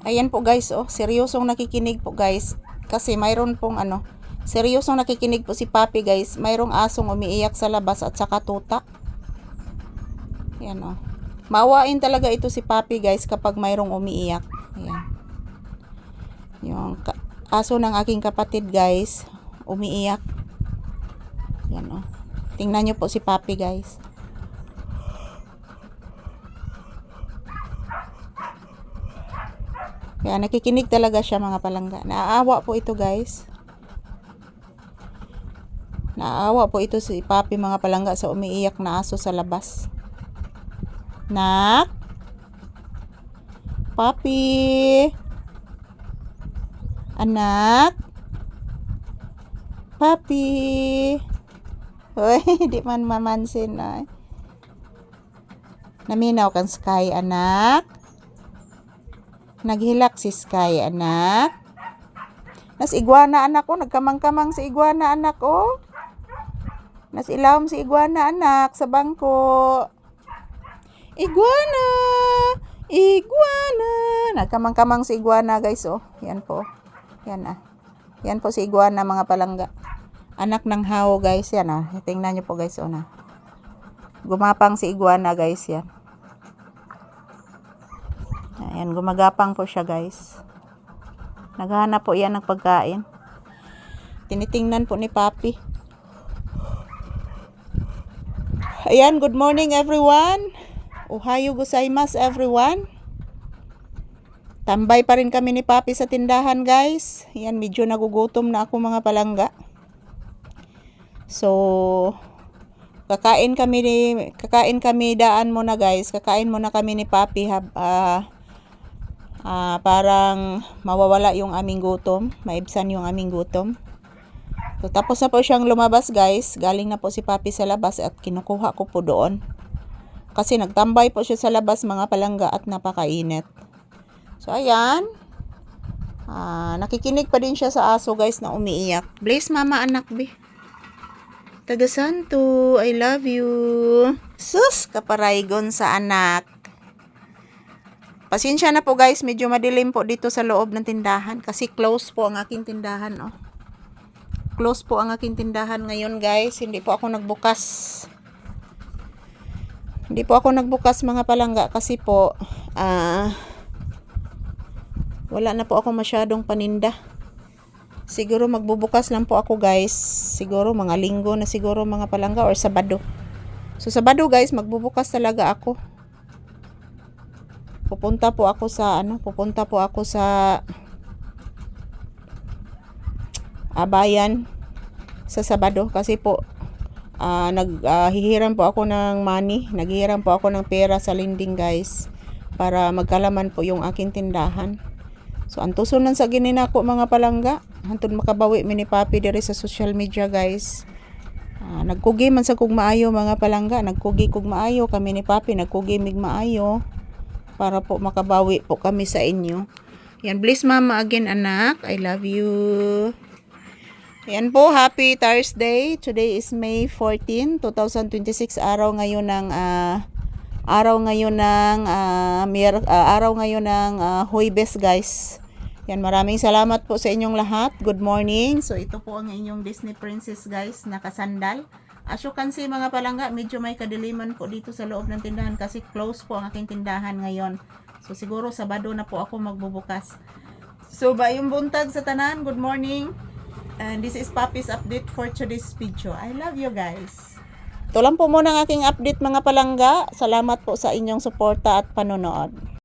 Ayan po guys, oh, seryosong nakikinig po guys. Kasi mayroon pong seryosong nakikinig po si Papi guys. Mayroong asong umiiyak sa labas at saka tuta. Ayan oh. Maawain talaga ito si Papi guys kapag mayroong umiiyak. Ayan. Yung aso ng aking kapatid guys, umiiyak. Ayan oh. Tingnan nyo po si Papi guys. Kaya nakikinig talaga siya mga palangga. Naaawa po ito guys. Naaawa po ito si Papi mga palangga sa umiiyak na aso sa labas. Nak? Papi? Anak? Papi? Hoy, di man mamansin ay. Naminaw kang Sky anak? Naghilak si Sky anak? Nas iguana anak ko, nagkamang-kamang si iguana anak ko. Nas ilawom si iguana anak sa bangko. Iguana! Iguana! Nagkamang-kamang si iguana guys oh. Yan po. Yan ah. Yan po si iguana mga palangga. Anak ng hao guys yan ah. Tingnan nyo po guys oh na. Gumapang si iguana guys yan. Ayan, gumagapang po siya guys. Naghahanap po yan ng pagkain. Tinitingnan po ni Papi. Ayan, good morning everyone. Ohayo gozaimasu everyone. Tambay pa rin kami ni Papi sa tindahan guys. Ayan, medyo nagugutom na ako mga palangga. So, kakain kami daan muna guys. Kakain muna kami ni Papi parang mawawala yung aming gutom, maibsan yung aming gutom. So tapos na po siyang lumabas guys, galing na po si Papi sa labas at kinukuha ko po doon. Kasi nagtambay po siya sa labas mga palangga at napakainit. So ayan, nakikinig pa din siya sa aso guys na umiiyak. Bless mama anak be. Taga Santo, I love you. Sus, kaparaygon sa anak. Pasensya na po guys, medyo madilim po dito sa loob ng tindahan kasi close po ang aking tindahan oh. Close po ang aking tindahan ngayon guys, hindi po ako nagbukas. Hindi po ako nagbukas mga palangga kasi po wala na po ako masyadong paninda. Siguro magbubukas lang po ako guys, siguro mga linggo na siguro mga palangga or Sabado. So Sabado guys, magbubukas talaga ako. Pupunta po ako sa bayan sa Sabado kasi po naghihiram po ako ng money, naghihiram po ako ng pera sa lending guys para magkalaman po yung aking tindahan. So antuson sa gininako mga palangga, hantod makabawi mi ni Papi diri sa social media guys. Nagkugi man sa kog maayo mga palangga, nagkugi kog maayo kami ni Papi, nagkugi mig maayo para po makabawi po kami sa inyo. Yan, bless mama again anak, I love you. Yan po, happy Thursday. Today is May 14, 2026. Araw ngayon ng Huwebes guys. Yan, maraming salamat po sa inyong lahat. Good morning. So ito po ang inyong Disney Princess guys, nakasandal. As you can see mga palangga, medyo may kadiliman po dito sa loob ng tindahan kasi close po ang aking tindahan ngayon. So siguro Sabado na po ako magbubukas. So bayong buntag sa tanan, good morning. And this is Papi's update for today's video. I love you guys. Ito lang po muna ang aking update mga palangga. Salamat po sa inyong suporta at panonood.